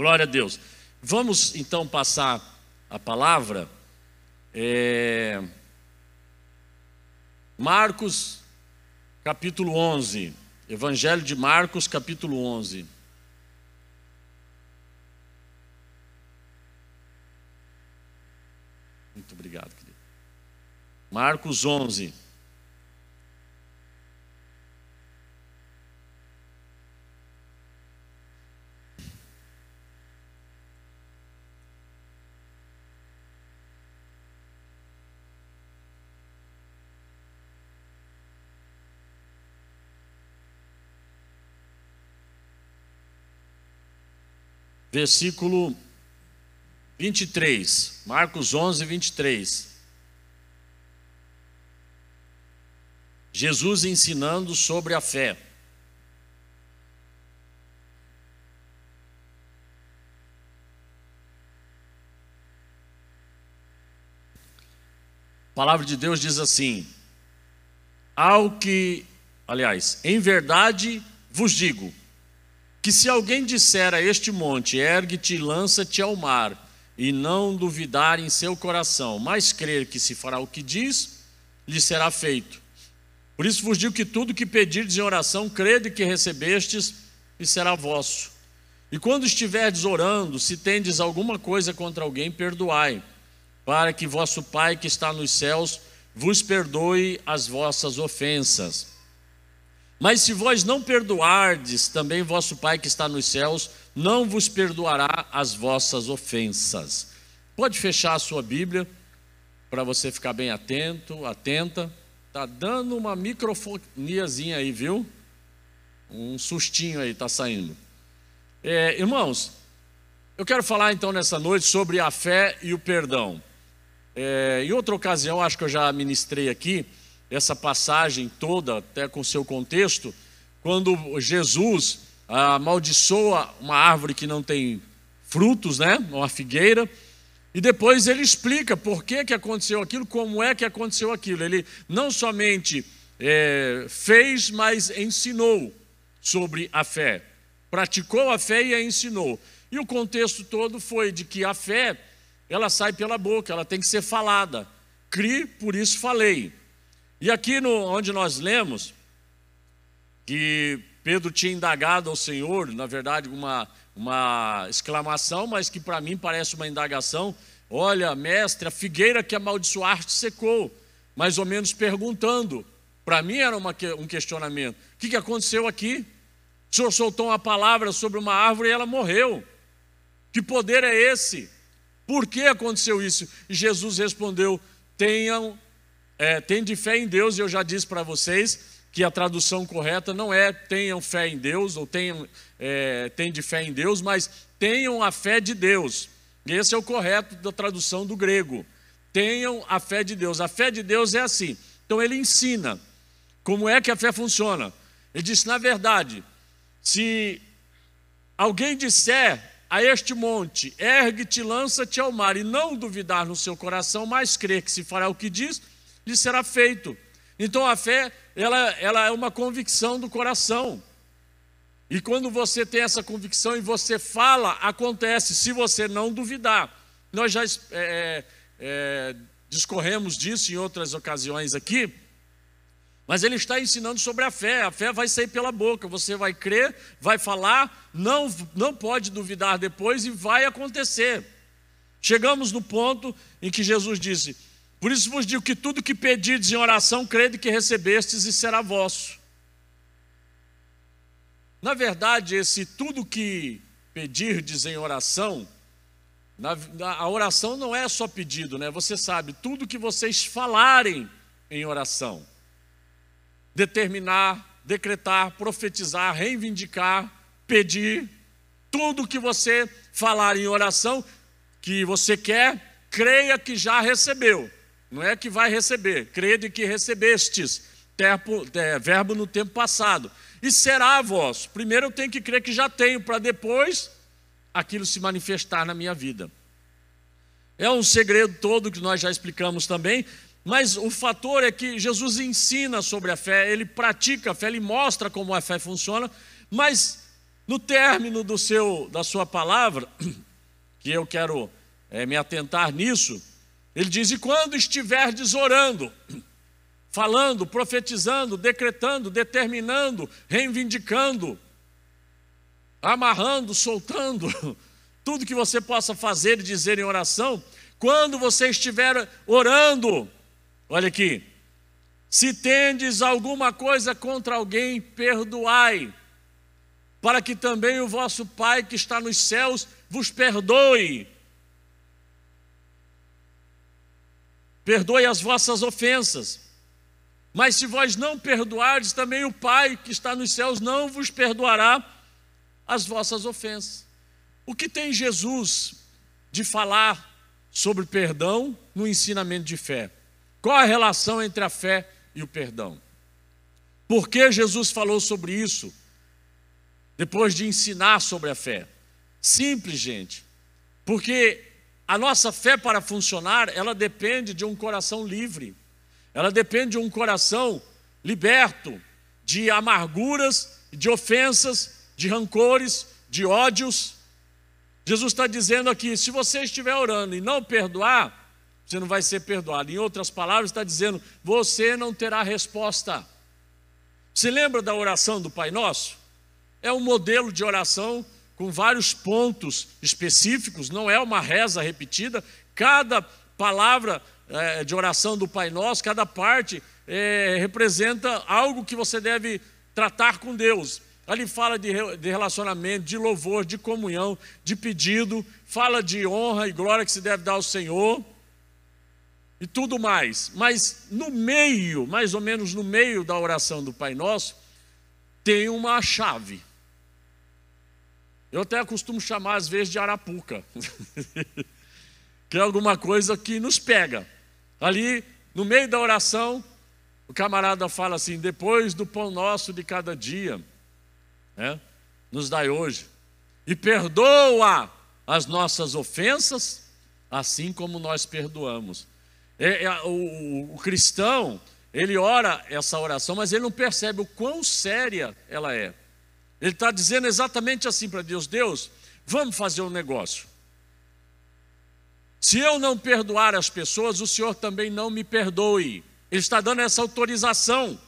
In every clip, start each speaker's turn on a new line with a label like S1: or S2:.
S1: Glória a Deus. Vamos então passar a palavra. Marcos, capítulo 11. Evangelho de Marcos, capítulo 11. Muito obrigado, querido. Marcos 11. Versículo 23, Marcos 11, 23. Jesus ensinando sobre a fé. A palavra de Deus diz assim: em verdade vos digo, que se alguém disser a este monte, ergue-te e lança-te ao mar, e não duvidar em seu coração, mas crer que se fará o que diz, lhe será feito. Por isso vos digo que tudo que pedirdes em oração, crede que recebestes, e será vosso. E quando estiverdes orando, se tendes alguma coisa contra alguém, perdoai, para que vosso Pai que está nos céus vos perdoe as vossas ofensas. Mas se vós não perdoardes, também vosso Pai que está nos céus não vos perdoará as vossas ofensas. Pode fechar a sua Bíblia, para você ficar bem atento, atenta. Está dando uma microfoniazinha aí, viu? Um sustinho aí está saindo. Irmãos, eu quero falar então nessa noite sobre a fé e o perdão. Em outra ocasião, acho que eu já ministrei aqui essa passagem toda, até com seu contexto, quando Jesus amaldiçoa uma árvore que não tem frutos, né? Uma figueira, e depois ele explica por que aconteceu aquilo, como é que aconteceu aquilo. Ele não somente fez, mas ensinou sobre a fé, praticou a fé e a ensinou. E o contexto todo foi de que a fé, ela sai pela boca, ela tem que ser falada. Cri, por isso falei. E aqui onde nós lemos que Pedro tinha indagado ao Senhor, na verdade uma exclamação, mas que para mim parece uma indagação: olha, mestre, a figueira que amaldiçoaste secou, mais ou menos perguntando. Para mim era um questionamento: o que aconteceu aqui? O Senhor soltou uma palavra sobre uma árvore e ela morreu. Que poder é esse? Por que aconteceu isso? E Jesus respondeu: tende fé em Deus. E eu já disse para vocês que a tradução correta não é tenham fé em Deus, ou tende fé em Deus, mas tenham a fé de Deus. Esse é o correto da tradução do grego. Tenham a fé de Deus. A fé de Deus é assim. Então ele ensina como é que a fé funciona. Ele disse: na verdade, se alguém disser a este monte, ergue-te, lança-te ao mar, e não duvidar no seu coração, mas crer que se fará o que diz, lhe será feito. Então a fé, ela é uma convicção do coração. E quando você tem essa convicção e você fala, acontece, se você não duvidar. Nós já discorremos disso em outras ocasiões aqui, mas ele está ensinando sobre a fé vai sair pela boca, você vai crer, vai falar, não pode duvidar depois e vai acontecer. Chegamos no ponto em que Jesus disse: por isso vos digo que tudo que pedirdes em oração, crede que recebestes e será vosso. Na verdade, esse tudo que pedirdes em oração, a oração não é só pedido, né? Você sabe, tudo que vocês falarem em oração, determinar, decretar, profetizar, reivindicar, pedir, tudo que você falar em oração, que você quer, creia que já recebeu. Não é que vai receber, crede que recebestes, verbo no tempo passado. E será vosso. Primeiro eu tenho que crer que já tenho, para depois aquilo se manifestar na minha vida. É um segredo todo que nós já explicamos também, mas o fator é que Jesus ensina sobre a fé, ele pratica a fé, ele mostra como a fé funciona, mas no término da sua palavra, que eu quero me atentar nisso, ele diz: e quando estiverdes orando, falando, profetizando, decretando, determinando, reivindicando, amarrando, soltando, tudo que você possa fazer e dizer em oração, quando você estiver orando, olha aqui, se tendes alguma coisa contra alguém, perdoai, para que também o vosso Pai que está nos céus vos perdoe. Perdoe as vossas ofensas. Mas se vós não perdoardes, também o Pai que está nos céus não vos perdoará as vossas ofensas. O que tem Jesus de falar sobre perdão no ensinamento de fé? Qual a relação entre a fé e o perdão? Por que Jesus falou sobre isso depois de ensinar sobre a fé? Simples, gente. Porque a nossa fé, para funcionar, ela depende de um coração livre. Ela depende de um coração liberto de amarguras, de ofensas, de rancores, de ódios. Jesus está dizendo aqui: se você estiver orando e não perdoar, você não vai ser perdoado. Em outras palavras, está dizendo: você não terá resposta. Você lembra da oração do Pai Nosso? É um modelo de oração com vários pontos específicos, não é uma reza repetida. Cada palavra de oração do Pai Nosso, cada parte representa algo que você deve tratar com Deus. Ali fala de relacionamento, de louvor, de comunhão, de pedido, fala de honra e glória que se deve dar ao Senhor e tudo mais. Mas no meio, mais ou menos no meio da oração do Pai Nosso, tem uma chave. Eu até costumo chamar às vezes de arapuca, que é alguma coisa que nos pega. Ali, no meio da oração, o camarada fala assim: depois do pão nosso de cada dia, nos dai hoje, e perdoa as nossas ofensas, assim como nós perdoamos. O cristão, ele ora essa oração, mas ele não percebe o quão séria ela é. Ele está dizendo exatamente assim para Deus: Deus, vamos fazer um negócio. Se eu não perdoar as pessoas, o Senhor também não me perdoe. Ele está dando essa autorização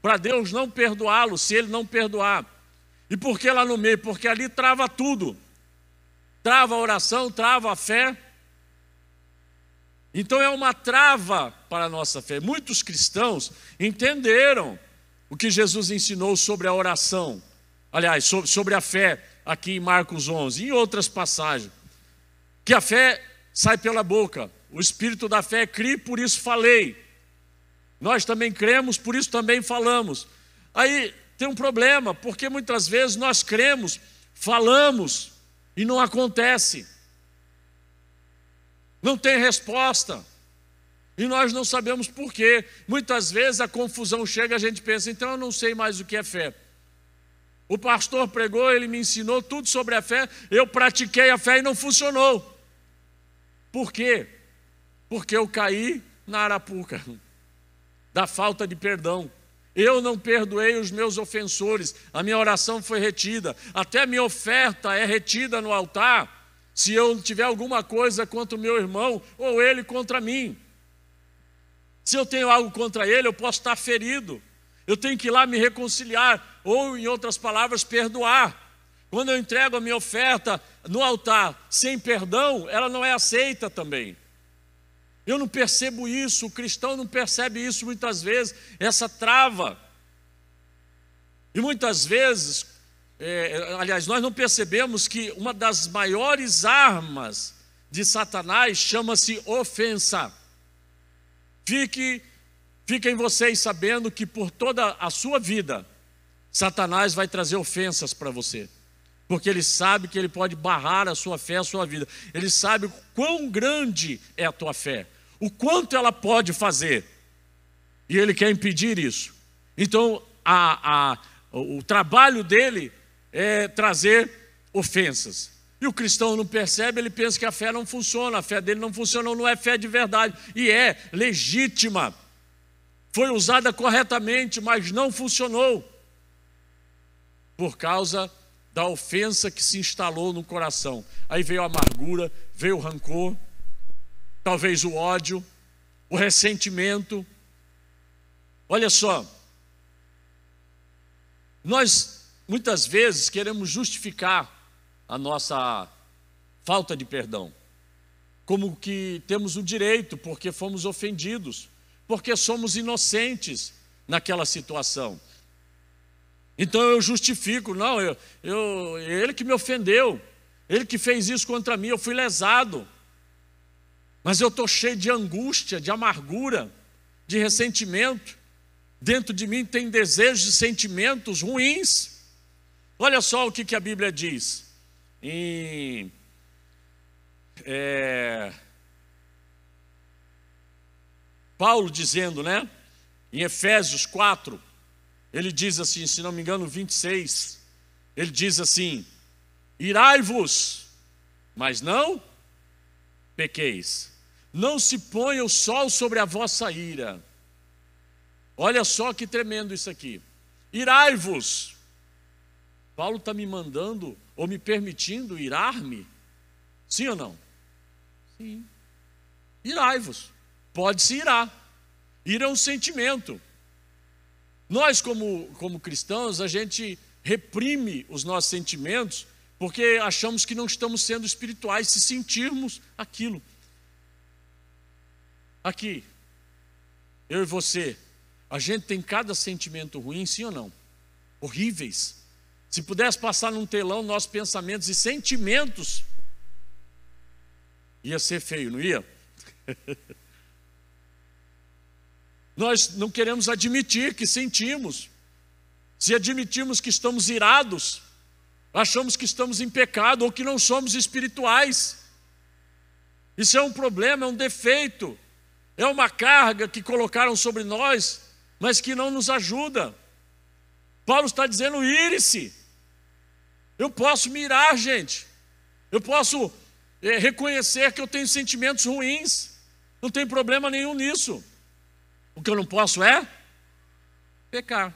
S1: para Deus não perdoá-lo, se ele não perdoar. E por que lá no meio? Porque ali trava tudo. Trava a oração, trava a fé. Então é uma trava para a nossa fé. Muitos cristãos entenderam o que Jesus ensinou sobre a oração. Aliás, sobre a fé, aqui em Marcos 11, e em outras passagens. Que a fé sai pela boca. O espírito da fé crie, por isso falei. Nós também cremos, por isso também falamos. Aí tem um problema, porque muitas vezes nós cremos, falamos, e não acontece. Não tem resposta. E nós não sabemos por quê. Muitas vezes a confusão chega, a gente pensa: então eu não sei mais o que é fé. O pastor pregou, ele me ensinou tudo sobre a fé, eu pratiquei a fé e não funcionou. Por quê? Porque eu caí na arapuca da falta de perdão. Eu não perdoei os meus ofensores, a minha oração foi retida, até a minha oferta é retida no altar, se eu tiver alguma coisa contra o meu irmão, ou ele contra mim. Se eu tenho algo contra ele, eu posso estar ferido. Eu tenho que ir lá me reconciliar, ou, em outras palavras, perdoar. Quando eu entrego a minha oferta no altar sem perdão, ela não é aceita também. Eu não percebo isso, o cristão não percebe isso muitas vezes, essa trava. E muitas vezes, aliás, nós não percebemos que uma das maiores armas de Satanás chama-se ofensa. Fiquem vocês sabendo que por toda a sua vida, Satanás vai trazer ofensas para você. Porque ele sabe que ele pode barrar a sua fé, a sua vida. Ele sabe o quão grande é a tua fé, o quanto ela pode fazer. E ele quer impedir isso. Então, o trabalho dele é trazer ofensas. E o cristão não percebe, ele pensa que a fé não funciona, a fé dele não funcionou, não é fé de verdade. E é legítima. Foi usada corretamente, mas não funcionou. Por causa da ofensa que se instalou no coração. Aí veio a amargura, veio o rancor, talvez o ódio, o ressentimento. Olha só, nós muitas vezes queremos justificar a nossa falta de perdão, como que temos o direito, porque fomos ofendidos, porque somos inocentes naquela situação. Então eu justifico, não, ele que me ofendeu, ele que fez isso contra mim, eu fui lesado. Mas eu estou cheio de angústia, de amargura, de ressentimento. Dentro de mim tem desejos e sentimentos ruins. Olha só o que a Bíblia diz. Paulo dizendo, né? Em Efésios 4, ele diz assim, se não me engano, 26, ele diz assim: irai-vos, mas não pequeis. Não se ponha o sol sobre a vossa ira. Olha só que tremendo isso aqui. Irai-vos. Paulo está me mandando, ou me permitindo irar-me? Sim ou não? Sim. Irai-vos. Pode se irar. Ira é um sentimento. Nós, como cristãos, a gente reprime os nossos sentimentos porque achamos que não estamos sendo espirituais se sentirmos aquilo. Aqui, eu e você, a gente tem cada sentimento ruim, sim ou não? Horríveis. Se pudesse passar num telão nossos pensamentos e sentimentos, ia ser feio, não ia? Nós não queremos admitir que sentimos. Se admitirmos que estamos irados, achamos que estamos em pecado ou que não somos espirituais. Isso é um problema, é um defeito. É uma carga que colocaram sobre nós, mas que não nos ajuda. Paulo está dizendo, ire-se. Eu posso me irar, gente. Eu posso reconhecer que eu tenho sentimentos ruins. Não tem problema nenhum nisso. O que eu não posso é pecar.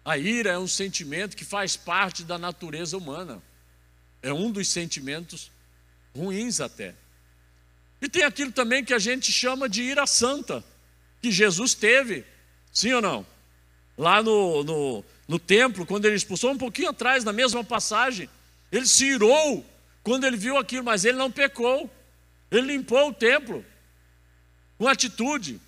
S1: A ira é um sentimento que faz parte da natureza humana. É um dos sentimentos ruins até. E tem aquilo também que a gente chama de ira santa, que Jesus teve, sim ou não? Lá no templo, quando ele expulsou, um pouquinho atrás, na mesma passagem, ele se irou quando ele viu aquilo, mas ele não pecou. Ele limpou o templo com atitude.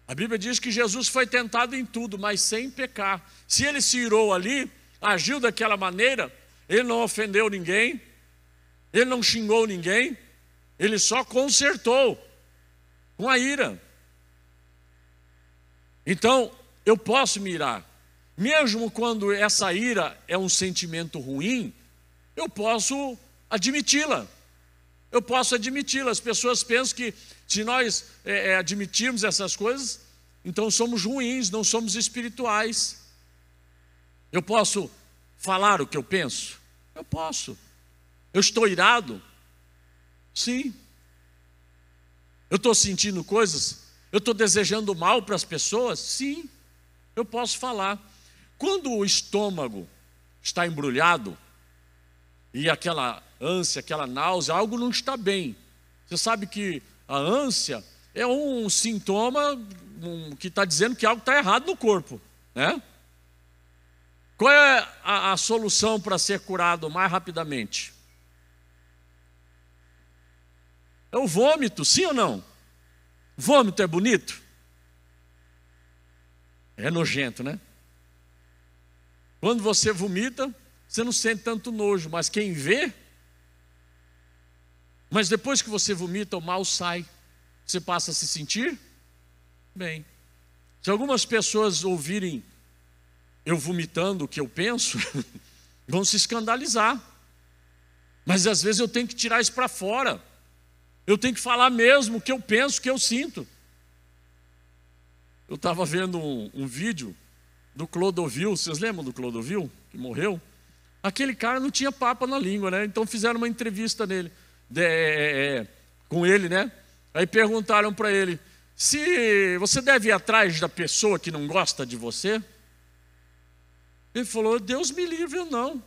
S1: A Bíblia diz que Jesus foi tentado em tudo, mas sem pecar. Se ele se irou ali, agiu daquela maneira, ele não ofendeu ninguém, ele não xingou ninguém, ele só consertou com a ira. Então, eu posso me irar. Mesmo quando essa ira é um sentimento ruim, eu posso admiti-la. Eu posso admiti-la. As pessoas pensam que se nós admitirmos essas coisas, então somos ruins, não somos espirituais. Eu posso falar o que eu penso? Eu posso. Eu estou irado? Sim. Eu estou sentindo coisas? Eu estou desejando mal para as pessoas? Sim. Eu posso falar. Quando o estômago está embrulhado, e aquela ânsia, aquela náusea, algo não está bem. Você sabe que a ânsia é um sintoma que está dizendo que algo está errado no corpo, né? Qual é a solução para ser curado mais rapidamente? É o vômito, sim ou não? Vômito é bonito? É nojento, né? Quando você vomita, você não sente tanto nojo, mas quem vê... Mas depois que você vomita, o mal sai. Você passa a se sentir bem. Se algumas pessoas ouvirem eu vomitando o que eu penso, vão se escandalizar. Mas às vezes eu tenho que tirar isso para fora. Eu tenho que falar mesmo o que eu penso, o que eu sinto. Eu estava vendo um vídeo do Clodovil. Vocês lembram do Clodovil, que morreu? Aquele cara não tinha papa na língua, né? Então fizeram uma entrevista nele, com ele, né? Aí perguntaram para ele, se você deve ir atrás da pessoa que não gosta de você? Ele falou, Deus me livre, eu não.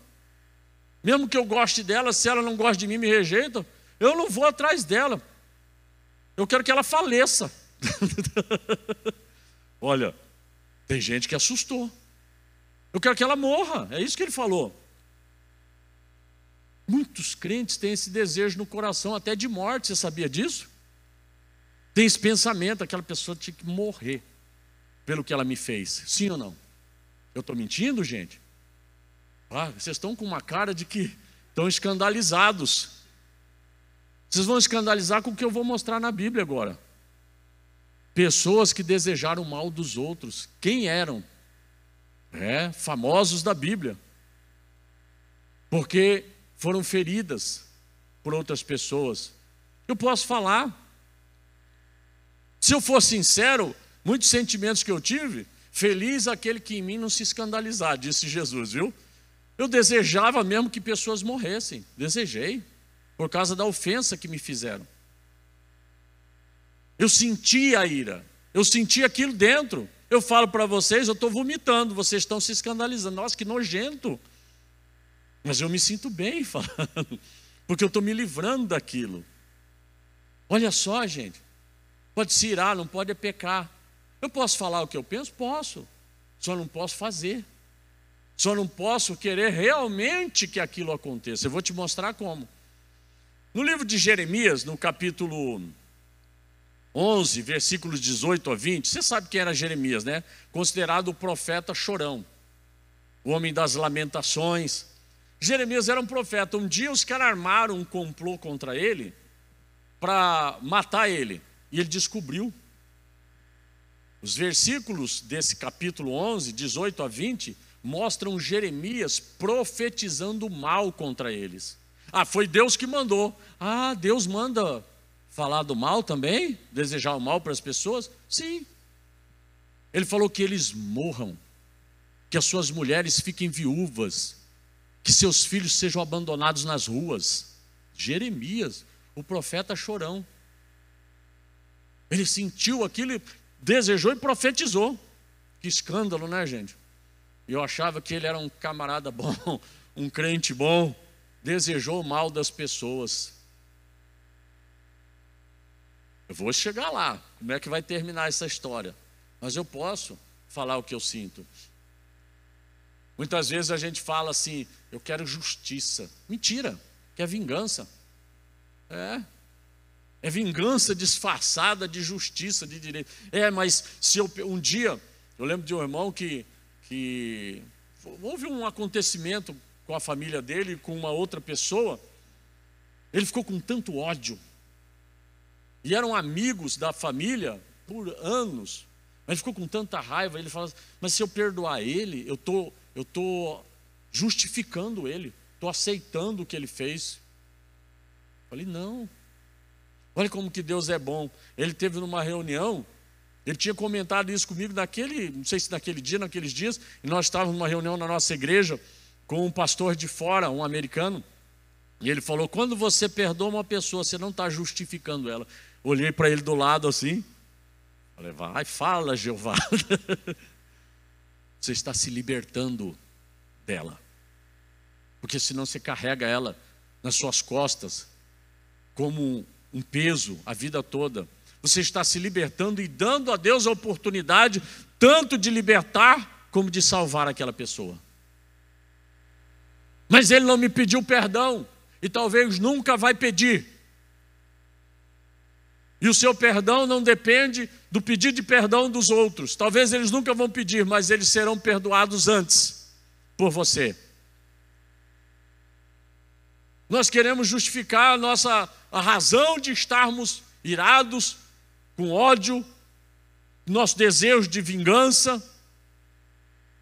S1: Mesmo que eu goste dela, se ela não gosta de mim, me rejeita, eu não vou atrás dela. Eu quero que ela faleça. Olha, tem gente que assustou. Eu quero que ela morra, é isso que ele falou. Muitos crentes têm esse desejo no coração, até de morte, você sabia disso? Tem esse pensamento, aquela pessoa tinha que morrer pelo que ela me fez. Sim ou não? Eu estou mentindo, gente? Ah, vocês estão com uma cara de que estão escandalizados. Vocês vão escandalizar com o que eu vou mostrar na Bíblia agora. Pessoas que desejaram o mal dos outros. Quem eram? Famosos da Bíblia. Porque foram feridas por outras pessoas. Eu posso falar. Se eu for sincero, muitos sentimentos que eu tive, feliz aquele que em mim não se escandalizar, disse Jesus, viu? Eu desejava mesmo que pessoas morressem. Desejei. Por causa da ofensa que me fizeram. Eu senti a ira. Eu senti aquilo dentro. Eu falo para vocês, eu estou vomitando. Vocês estão se escandalizando. Nossa, que nojento. Mas eu me sinto bem falando. Porque eu estou me livrando daquilo. Olha só, gente. Pode se irar, não pode pecar. Eu posso falar o que eu penso? Posso. Só não posso fazer. Só não posso querer realmente que aquilo aconteça. Eu vou te mostrar como. No livro de Jeremias, no capítulo 11, versículos 18 a 20, você sabe quem era Jeremias, né? Considerado o profeta chorão, o homem das lamentações. Jeremias era um profeta. Um dia os caras armaram um complô contra ele para matar ele. E ele descobriu. Os versículos desse capítulo 11, 18 a 20, mostram Jeremias profetizando mal contra eles. Ah, foi Deus que mandou. Ah, Deus manda falar do mal também? Desejar o mal para as pessoas? Sim. Ele falou que eles morram, que as suas mulheres fiquem viúvas, que seus filhos sejam abandonados nas ruas. Jeremias, o profeta chorão. Ele sentiu aquilo, desejou e profetizou. Que escândalo, né, gente? Eu achava que ele era um camarada bom, um crente bom. Desejou o mal das pessoas. Eu vou chegar lá. Como é que vai terminar essa história? Mas eu posso falar o que eu sinto. Muitas vezes a gente fala assim, eu quero justiça. Mentira, quer vingança. É vingança disfarçada de justiça, de direito. Mas se um dia, eu lembro de um irmão que houve um acontecimento com a família dele, com uma outra pessoa, ele ficou com tanto ódio, e eram amigos da família por anos, mas ficou com tanta raiva, ele fala, mas se eu perdoar ele, eu tô justificando ele, estou aceitando o que ele fez. Eu falei, não, olha como que Deus é bom. Ele teve numa reunião, ele tinha comentado isso comigo não sei se naquele dia, naqueles dias, e nós estávamos numa reunião na nossa igreja, com um pastor de fora, um americano, e ele falou, quando você perdoa uma pessoa, você não está justificando ela. Olhei para ele do lado assim, falei, vai, fala, Jeová. Você está se libertando dela, porque senão você carrega ela nas suas costas, como um peso a vida toda. Você está se libertando e dando a Deus a oportunidade, tanto de libertar, como de salvar aquela pessoa. Mas ele não me pediu perdão, e talvez nunca vai pedir. E o seu perdão não depende do pedido de perdão dos outros. Talvez eles nunca vão pedir, mas eles serão perdoados antes, por você. Nós queremos justificar a razão de estarmos irados, com ódio, nosso desejo de vingança.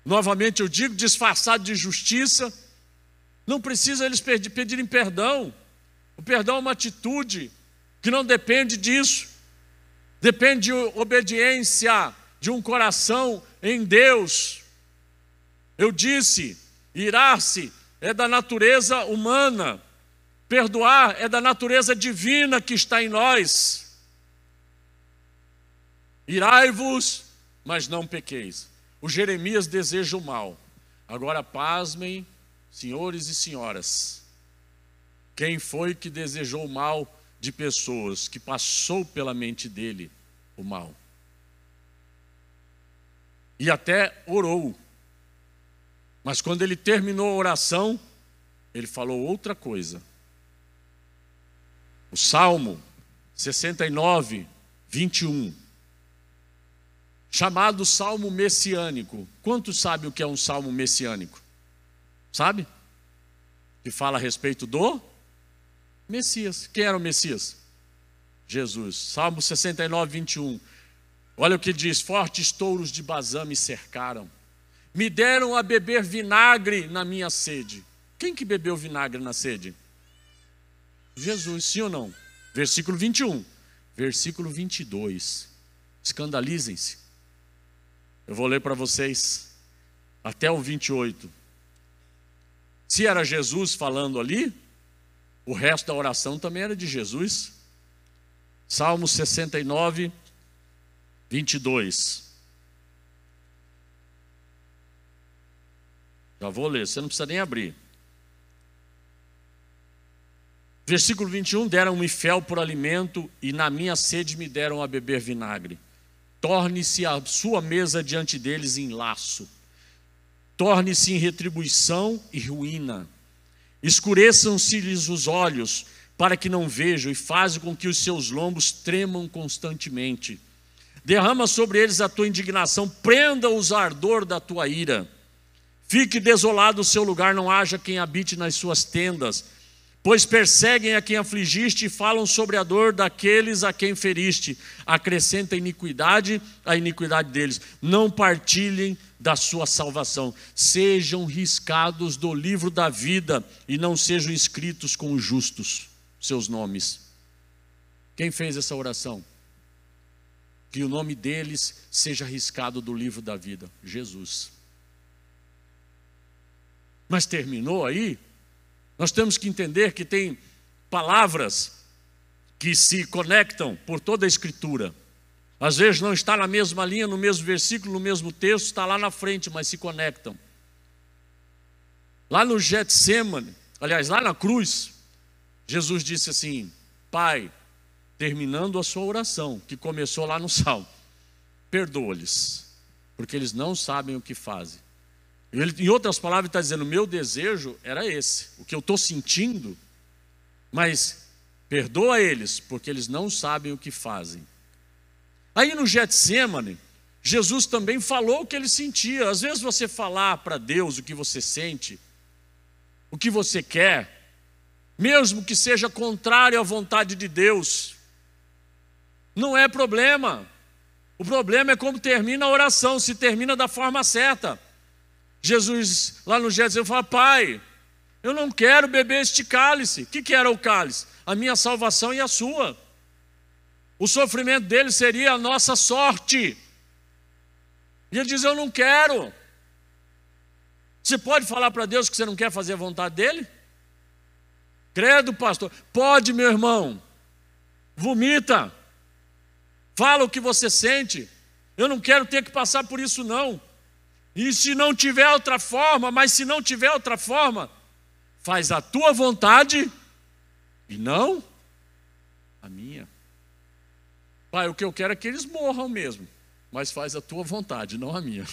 S1: Novamente eu digo, disfarçado de justiça. Não precisa eles pedirem perdão. O perdão é uma atitude que não depende disso. Depende de obediência, de um coração em Deus. Eu disse, irar-se é da natureza humana. Perdoar é da natureza divina que está em nós. Irai-vos, mas não pequeis. O Jeremias deseja o mal. Agora pasmem, senhores e senhoras. Quem foi que desejou o mal de pessoas, que passou pela mente dele o mal? E até orou. Mas quando ele terminou a oração, ele falou outra coisa. O Salmo 69, 21. Chamado Salmo Messiânico. Quantos sabem o que é um Salmo Messiânico? Sabe? Que fala a respeito do Messias. Quem era o Messias? Jesus. Salmo 69, 21. Olha o que diz: fortes touros de Bazã me cercaram, me deram a beber vinagre na minha sede. Quem que bebeu vinagre na sede? Jesus, sim ou não? Versículo 21. Versículo 22. Escandalizem-se. Eu vou ler para vocês até o 28. Se era Jesus falando ali, o resto da oração também era de Jesus. Salmo 69, 22. Já vou ler, você não precisa nem abrir. Versículo 21, deram-me fel por alimento, e na minha sede me deram a beber vinagre. Torne-se a sua mesa diante deles em laço, torne-se em retribuição e ruína. Escureçam-se-lhes os olhos, para que não vejam, e faz com que os seus lombos tremam constantemente. Derrama sobre eles a tua indignação, prenda-os a ardor da tua ira. Fique desolado o seu lugar, não haja quem habite nas suas tendas. Pois perseguem a quem afligiste e falam sobre a dor daqueles a quem feriste. Acrescenta iniquidade à iniquidade deles. Não partilhem da sua salvação. Sejam riscados do livro da vida e não sejam escritos com os justos seus nomes. Quem fez essa oração? Que o nome deles seja riscado do livro da vida. Jesus. Mas terminou aí? Nós temos que entender que tem palavras que se conectam por toda a Escritura. Às vezes não está na mesma linha, no mesmo versículo, no mesmo texto, está lá na frente, mas se conectam. Lá no Getsemane, aliás, lá na cruz, Jesus disse assim: Pai, terminando a sua oração, que começou lá no Salmo, perdoa-lhes, porque eles não sabem o que fazem. Ele, em outras palavras, está dizendo: meu desejo era esse, o que eu estou sentindo, mas perdoa eles, porque eles não sabem o que fazem. Aí no Getsemane, Jesus também falou o que ele sentia. Às vezes você falar para Deus o que você sente, o que você quer, mesmo que seja contrário à vontade de Deus, não é problema. O problema é como termina a oração, se termina da forma certa. Jesus, lá no Getsemane, fala: Pai, eu não quero beber este cálice. O que era o cálice? A minha salvação e a sua. O sofrimento dele seria a nossa sorte. E ele diz: eu não quero. Você pode falar para Deus que você não quer fazer a vontade dele? Credo, pastor. Pode, meu irmão. Vomita. Fala o que você sente. Eu não quero ter que passar por isso, não. E se não tiver outra forma, mas se não tiver outra forma, faz a tua vontade e não a minha. Pai, o que eu quero é que eles morram mesmo, mas faz a tua vontade, não a minha.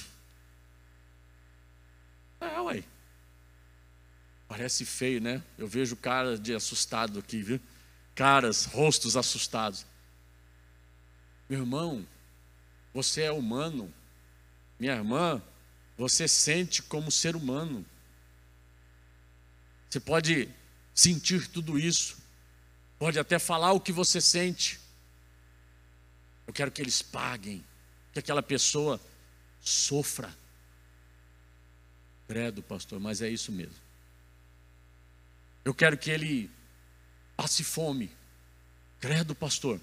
S1: Ué. Parece feio, né? Eu vejo cara de assustado aqui, viu? Caras, rostos assustados. Meu irmão, você é humano. Minha irmã, você sente como ser humano. Você pode sentir tudo isso. Pode até falar o que você sente. Eu quero que eles paguem, que aquela pessoa sofra. Credo, pastor, mas é isso mesmo. Eu quero que ele passe fome. Credo, pastor.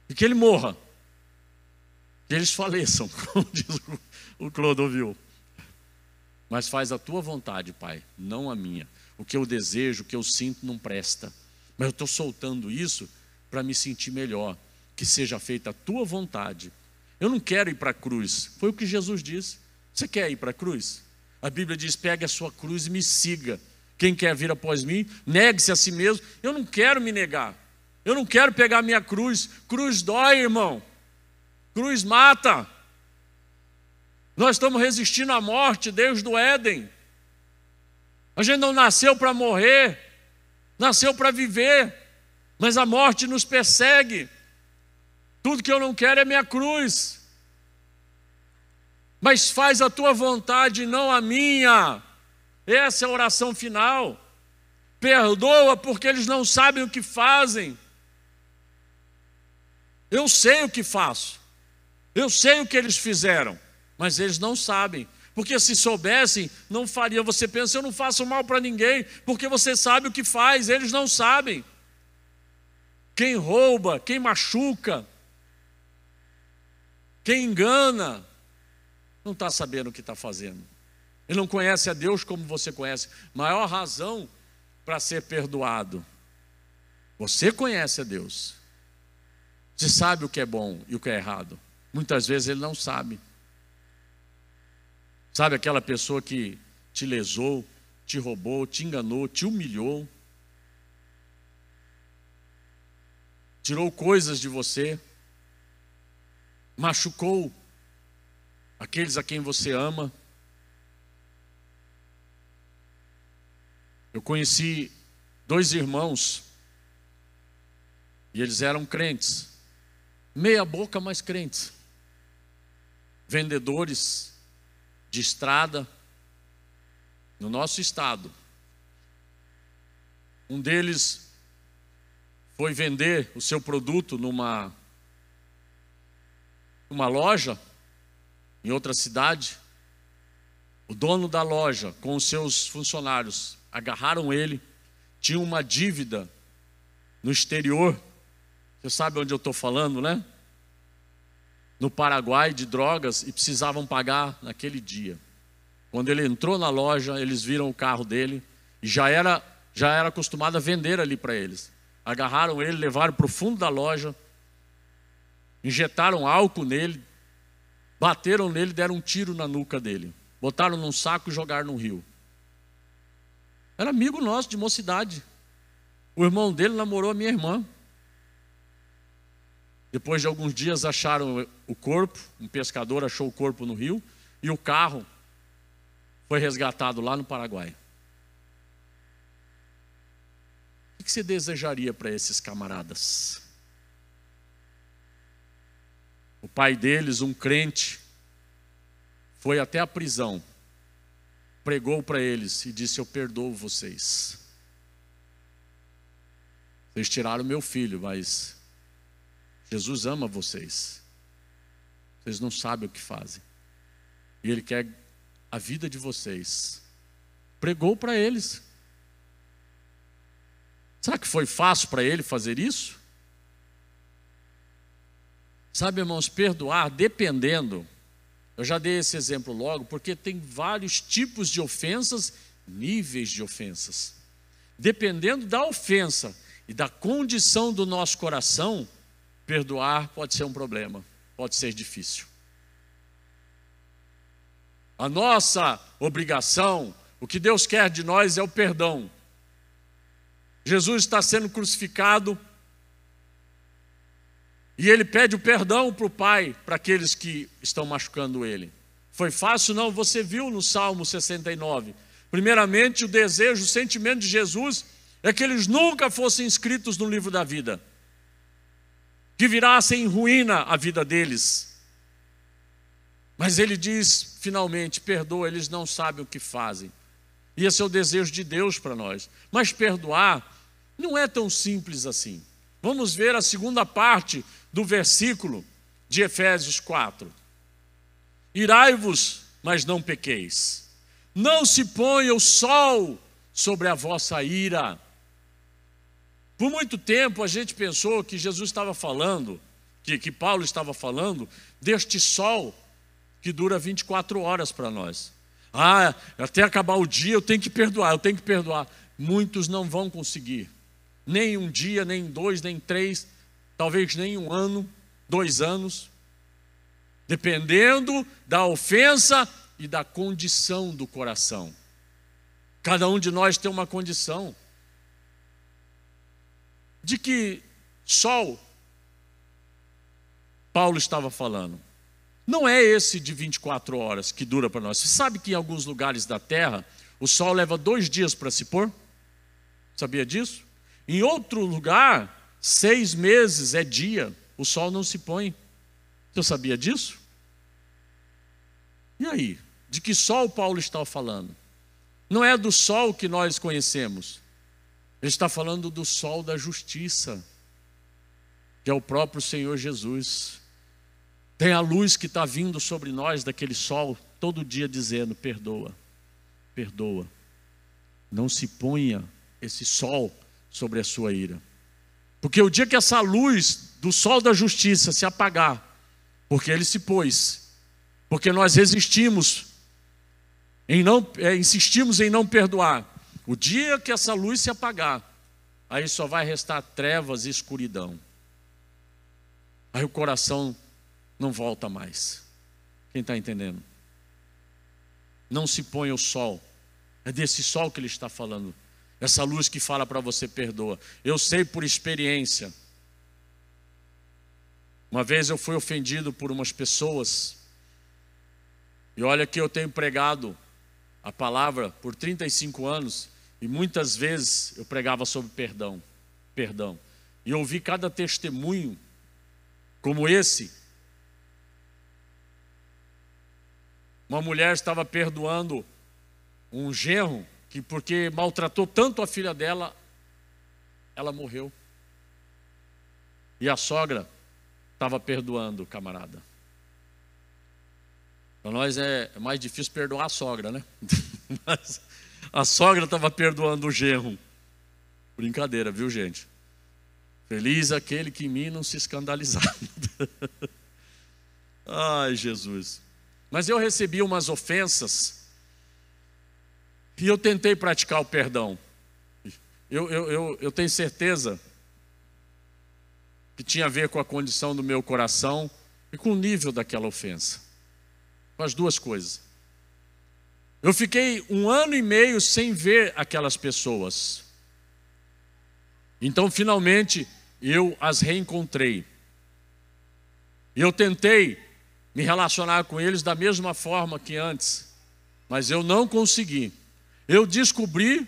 S1: E que ele morra. Que eles faleçam, como diz o Clodovil. Mas faz a tua vontade, Pai, não a minha. O que eu desejo, o que eu sinto não presta. Mas eu estou soltando isso para me sentir melhor. Que seja feita a tua vontade. Eu não quero ir para a cruz. Foi o que Jesus disse. Você quer ir para a cruz? A Bíblia diz: pegue a sua cruz e me siga. Quem quer vir após mim, negue-se a si mesmo. Eu não quero me negar. Eu não quero pegar minha cruz. Cruz dói, irmão. Cruz mata. Nós estamos resistindo à morte desde o Éden. A gente não nasceu para morrer, nasceu para viver, mas a morte nos persegue. Tudo que eu não quero é minha cruz. Mas faz a tua vontade, não a minha. Essa é a oração final. Perdoa porque eles não sabem o que fazem. Eu sei o que faço. Eu sei o que eles fizeram, mas eles não sabem. Porque se soubessem, não faria. Você pensa: eu não faço mal para ninguém, porque você sabe o que faz, eles não sabem. Quem rouba, quem machuca, quem engana, não está sabendo o que está fazendo. Ele não conhece a Deus como você conhece. Maior razão para ser perdoado. Você conhece a Deus. Você sabe o que é bom e o que é errado. Muitas vezes ele não sabe. Sabe aquela pessoa que te lesou, te roubou, te enganou, te humilhou, tirou coisas de você, machucou aqueles a quem você ama. Eu conheci 2 irmãos e eles eram crentes, meia boca, mas crentes, vendedores de estrada no nosso estado. Um deles foi vender o seu produto numa loja em outra cidade. O dono da loja com os seus funcionários agarraram ele. Tinha uma dívida no exterior. Você sabe onde eu estou falando, né? No Paraguai, de drogas, e precisavam pagar naquele dia. Quando ele entrou na loja, eles viram o carro dele e já era acostumado a vender ali para eles. Agarraram ele, levaram para o fundo da loja, injetaram álcool nele, bateram nele, deram um tiro na nuca dele, botaram num saco e jogaram no rio. Era amigo nosso de mocidade. O irmão dele namorou a minha irmã. Depois de alguns dias acharam o corpo, um pescador achou o corpo no rio, e o carro foi resgatado lá no Paraguai. O que você desejaria para esses camaradas? O pai deles, um crente, foi até a prisão, pregou para eles e disse: eu perdoo vocês. Vocês tiraram meu filho, mas Jesus ama vocês. Vocês não sabem o que fazem. E Ele quer a vida de vocês. Pregou para eles. Será que foi fácil para ele fazer isso? Sabe, irmãos, perdoar dependendo. Eu já dei esse exemplo logo, porque tem vários tipos de ofensas, níveis de ofensas. Dependendo da ofensa e da condição do nosso coração, perdoar pode ser um problema, pode ser difícil. A nossa obrigação, o que Deus quer de nós é o perdão. Jesus está sendo crucificado e Ele pede o perdão para o Pai, para aqueles que estão machucando Ele. Foi fácil? Não, você viu no Salmo 69. Primeiramente, o desejo, o sentimento de Jesus é que eles nunca fossem inscritos no livro da vida, que virassem em ruína a vida deles. Mas Ele diz, finalmente: perdoa, eles não sabem o que fazem. E esse é o desejo de Deus para nós. Mas perdoar não é tão simples assim. Vamos ver a segunda parte do versículo de Efésios 4. Irai-vos, mas não pequeis. Não se ponha o sol sobre a vossa ira. Por muito tempo a gente pensou que Jesus estava falando, que Paulo estava falando deste sol que dura 24 horas para nós. Até acabar o dia eu tenho que perdoar. Muitos não vão conseguir. Nem um dia, nem 2, nem 3, talvez nem 1 ano, 2 anos. Dependendo da ofensa e da condição do coração. Cada um de nós tem uma condição. De que sol Paulo estava falando? Não é esse de 24 horas que dura para nós. Você sabe que em alguns lugares da terra o sol leva 2 dias para se pôr? Sabia disso? Em outro lugar, 6 meses é dia, o sol não se põe. Você sabia disso? E aí? De que sol Paulo está falando? Não é do sol que nós conhecemos. Ele está falando do sol da justiça, que é o próprio Senhor Jesus. Tem a luz que está vindo sobre nós daquele sol, todo dia dizendo: perdoa, perdoa. Não se ponha esse sol sobre a sua ira. Porque o dia que essa luz do sol da justiça se apagar, porque ele se pôs, porque nós resistimos, insistimos em não perdoar, o dia que essa luz se apagar, aí só vai restar trevas e escuridão. Aí o coração não volta mais. Quem está entendendo? Não se põe o sol. É desse sol que ele está falando. Essa luz que fala para você: perdoa. Eu sei por experiência. Uma vez eu fui ofendido por umas pessoas. E olha que eu tenho pregado a palavra por 35 anos. E muitas vezes eu pregava sobre perdão. Perdão. E eu ouvi cada testemunho como esse. Uma mulher estava perdoando um genro que, porque maltratou tanto a filha dela, ela morreu. E a sogra estava perdoando o camarada. Para nós é mais difícil perdoar a sogra, né? Mas a sogra estava perdoando o genro. Brincadeira, viu, gente? Feliz aquele que em mim não se escandalizar. Ai, Jesus. Mas eu recebi umas ofensas e eu tentei praticar o perdão. Eu tenho certeza que tinha a ver com a condição do meu coração e com o nível daquela ofensa. Com as duas coisas. Eu fiquei 1 ano e meio sem ver aquelas pessoas. Então, finalmente, eu as reencontrei. E eu tentei me relacionar com eles da mesma forma que antes, mas eu não consegui. Eu descobri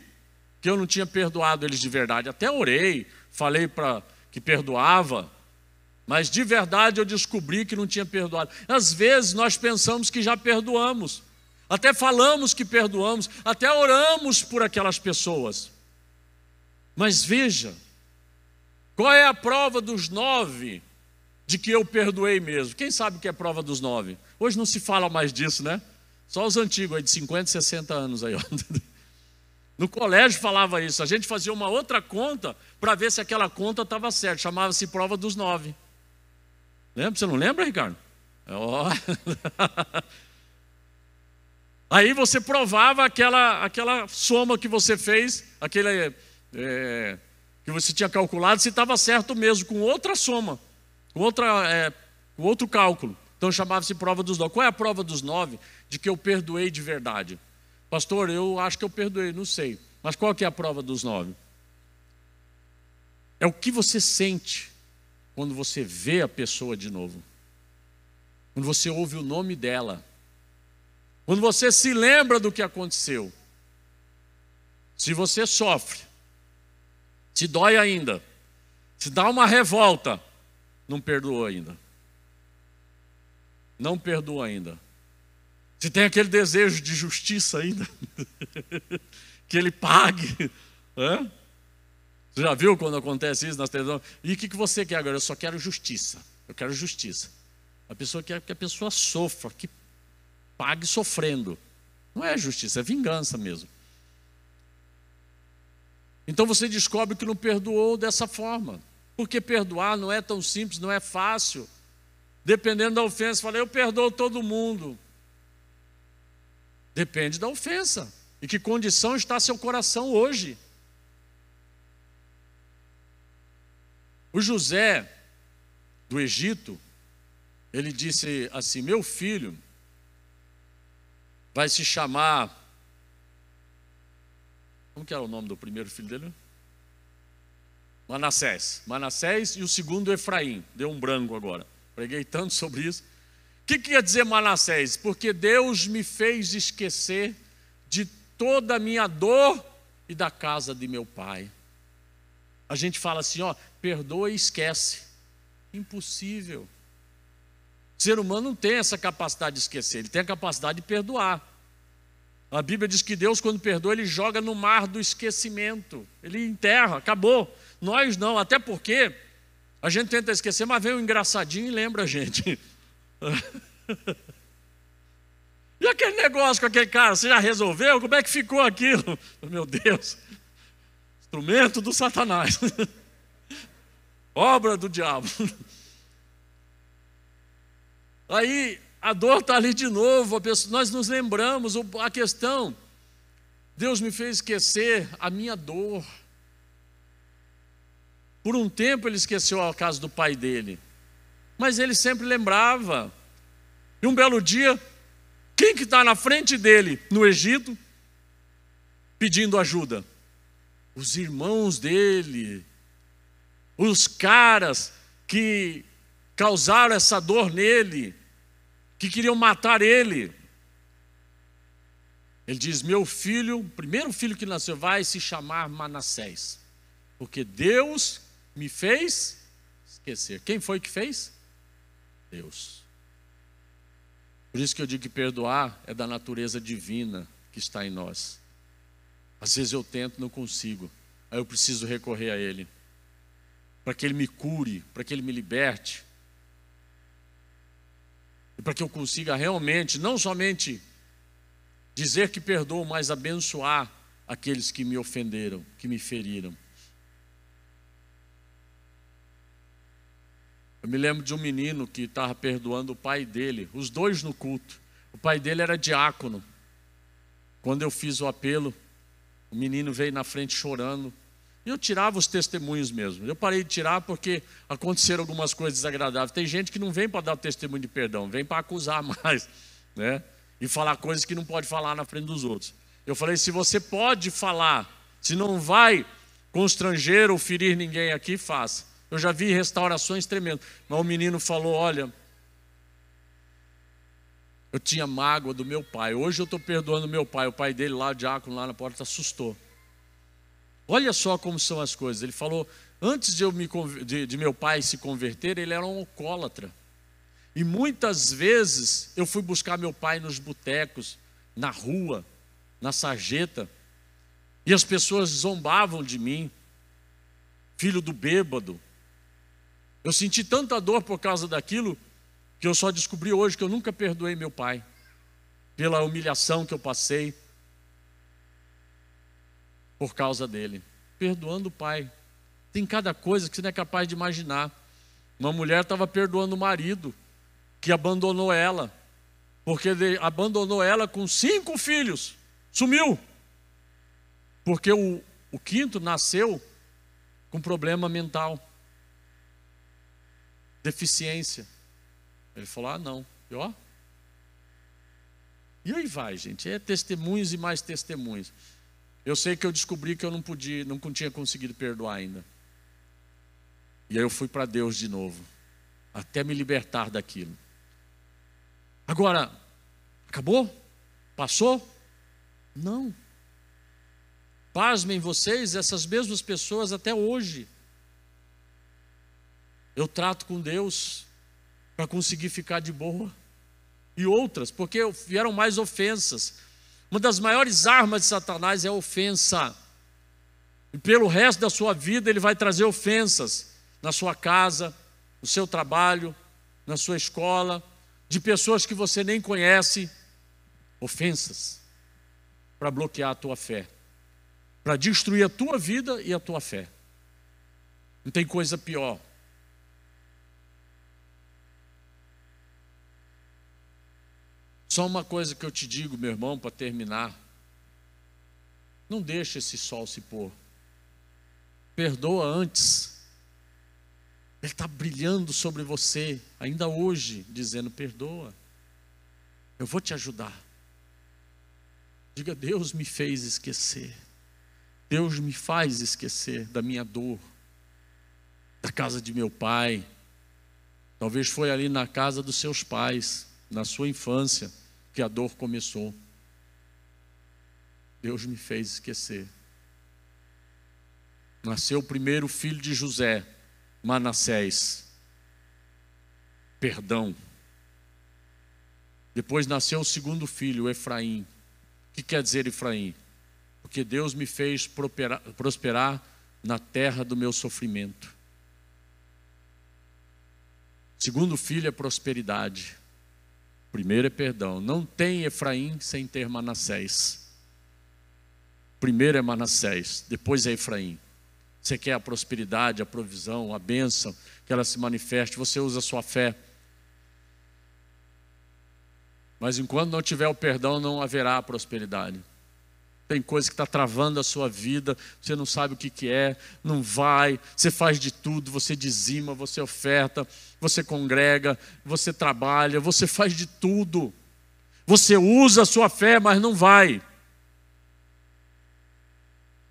S1: que eu não tinha perdoado eles de verdade. Até orei, falei que perdoava, mas de verdade eu descobri que não tinha perdoado. Às vezes nós pensamos que já perdoamos, até falamos que perdoamos, até oramos por aquelas pessoas. Mas veja, qual é a prova dos 9 de que eu perdoei mesmo? Quem sabe o que é prova dos 9? Hoje não se fala mais disso, né? Só os antigos aí de 50, 60 anos aí, ó. No colégio falava isso. A gente fazia uma outra conta para ver se aquela conta estava certa. Chamava-se prova dos 9. Lembra? Você não lembra, Ricardo? Oh. Aí você provava aquela soma que você fez, que você tinha calculado, se estava certo mesmo, com outra soma, com outro cálculo. Então chamava-se prova dos 9. Qual é a prova dos 9 de que eu perdoei de verdade? Pastor, eu acho que eu perdoei, não sei. Mas qual que é a prova dos 9? É o que você sente quando você vê a pessoa de novo. Quando você ouve o nome dela. Quando você se lembra do que aconteceu. Se você sofre, se dói ainda, se dá uma revolta, não perdoou ainda. Não perdoa ainda. Se tem aquele desejo de justiça ainda, que ele pague. Você já viu quando acontece isso nas televisões? E o que você quer agora? Eu só quero justiça. Eu quero justiça. A pessoa quer que a pessoa sofra, que pague sofrendo. Não é justiça, é vingança mesmo. Então você descobre que não perdoou dessa forma. Porque perdoar não é tão simples, não é fácil. Dependendo da ofensa, fala, eu perdoo todo mundo. Depende da ofensa. E que condição está seu coração hoje? O José do Egito, ele disse assim, meu filho, vai se chamar... Como que era o nome do primeiro filho dele? Manassés. Manassés, e o segundo Efraim. Deu um branco agora. Preguei tanto sobre isso. O que quer dizer Manassés? Porque Deus me fez esquecer de toda a minha dor e da casa de meu pai. A gente fala assim, ó, perdoa e esquece. Impossível. O ser humano não tem essa capacidade de esquecer, ele tem a capacidade de perdoar. A Bíblia diz que Deus, quando perdoa, ele joga no mar do esquecimento. Ele enterra, acabou. Nós não, até porque a gente tenta esquecer, mas vem um engraçadinho e lembra a gente. E aquele negócio com aquele cara, você já resolveu? Como é que ficou aquilo? Meu Deus, instrumento do Satanás. Obra do diabo. Aí a dor está ali de novo, nós nos lembramos, a questão, Deus me fez esquecer a minha dor. Por um tempo ele esqueceu a casa do pai dele, mas ele sempre lembrava. E um belo dia, quem que está na frente dele no Egito, pedindo ajuda? Os irmãos dele, os caras que causaram essa dor nele, que queriam matar ele. Ele diz, meu filho, o primeiro filho que nasceu vai se chamar Manassés, porque Deus me fez esquecer. Quem foi que fez? Deus. Por isso que eu digo que perdoar é da natureza divina que está em nós. Às vezes eu tento, não consigo, aí eu preciso recorrer a Ele, para que Ele me cure, para que Ele me liberte, e para que eu consiga realmente, não somente dizer que perdoo, mas abençoar aqueles que me ofenderam, que me feriram. Eu me lembro de um menino que estava perdoando o pai dele, os dois no culto. O pai dele era diácono. Quando eu fiz o apelo, o menino veio na frente chorando. E eu tirava os testemunhos mesmo. Eu parei de tirar porque aconteceram algumas coisas desagradáveis. Tem gente que não vem para dar testemunho de perdão, vem para acusar mais, né? E falar coisas que não pode falar na frente dos outros. Eu falei, se você pode falar, se não vai constranger ou ferir ninguém aqui, faça. Eu já vi restaurações tremendas. Mas o menino falou, olha, eu tinha mágoa do meu pai. Hoje eu estou perdoando meu pai. O pai dele lá, o diácono lá na porta, assustou. Olha só como são as coisas. Ele falou, antes de meu pai se converter, ele era um alcoólatra. E muitas vezes eu fui buscar meu pai nos botecos, na rua, na sarjeta. E as pessoas zombavam de mim. Filho do bêbado. Eu senti tanta dor por causa daquilo, que eu só descobri hoje que eu nunca perdoei meu pai. Pela humilhação que eu passei. Por causa dele. Perdoando o pai. Tem cada coisa que você não é capaz de imaginar. Uma mulher estava perdoando o marido, que abandonou ela. Porque ele abandonou ela com 5 filhos. Sumiu. Porque o quinto nasceu com problema mental. Deficiência. Ele falou, ah não. E ó. E aí vai, gente. É testemunhos e mais testemunhos. Eu sei que eu descobri que eu não tinha conseguido perdoar ainda. E aí eu fui para Deus de novo, até me libertar daquilo. Agora, acabou? Passou? Não. Pasmem vocês, essas mesmas pessoas até hoje. Eu trato com Deus para conseguir ficar de boa. E outras, porque vieram mais ofensas. Uma das maiores armas de Satanás é a ofensa. E pelo resto da sua vida ele vai trazer ofensas na sua casa, no seu trabalho, na sua escola, de pessoas que você nem conhece. Ofensas para bloquear a tua fé, para destruir a tua vida e a tua fé. Não tem coisa pior. Só uma coisa que eu te digo, meu irmão, para terminar. Não deixe esse sol se pôr. Perdoa antes. Ele está brilhando sobre você, ainda hoje, dizendo, perdoa. Eu vou te ajudar. Diga: Deus me fez esquecer. Deus me faz esquecer da minha dor, da casa de meu pai. Talvez foi ali na casa dos seus pais, na sua infância, que a dor começou. Deus me fez esquecer. Nasceu o primeiro filho de José, Manassés. Perdão. Depois nasceu o segundo filho, Efraim. O que quer dizer Efraim? Porque Deus me fez prosperar na terra do meu sofrimento. Segundo filho é prosperidade. Primeiro é perdão. Não tem Efraim sem ter Manassés. Primeiro é Manassés, depois é Efraim. Você quer a prosperidade, a provisão, a bênção, que ela se manifeste, você usa a sua fé. Mas enquanto não tiver o perdão, não haverá prosperidade. Tem coisa que está travando a sua vida, você não sabe o que é, não vai, você faz de tudo, você dizima, você oferta, você congrega, você trabalha, você faz de tudo. Você usa a sua fé, mas não vai.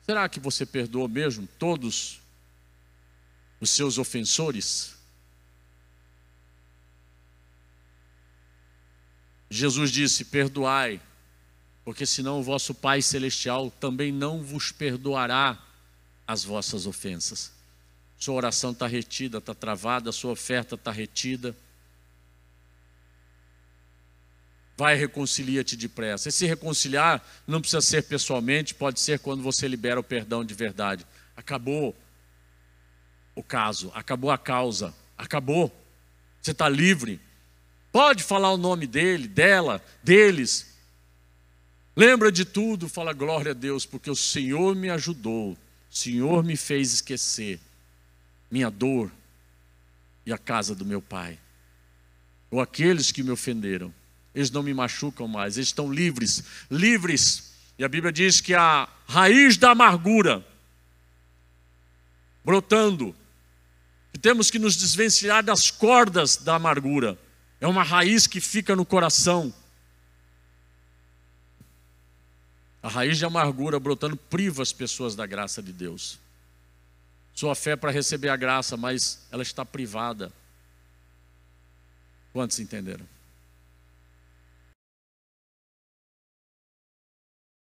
S1: Será que você perdoou mesmo todos os seus ofensores? Jesus disse: perdoai, porque senão o vosso Pai Celestial também não vos perdoará as vossas ofensas. Sua oração está retida, está travada, sua oferta está retida. Vai, reconcilia-te depressa. E se reconciliar não precisa ser pessoalmente, pode ser quando você libera o perdão de verdade. Acabou o caso, acabou a causa, acabou. Você está livre. Pode falar o nome dele, dela, deles. Lembra de tudo, fala glória a Deus, porque o Senhor me ajudou, o Senhor me fez esquecer minha dor e a casa do meu pai. Ou aqueles que me ofenderam. Eles não me machucam mais, eles estão livres, livres. E a Bíblia diz que a raiz da amargura brotando, que temos que nos desvencilhar das cordas da amargura. É uma raiz que fica no coração. A raiz de amargura brotando priva as pessoas da graça de Deus. Sua fé para receber a graça, mas ela está privada. Quantos entenderam?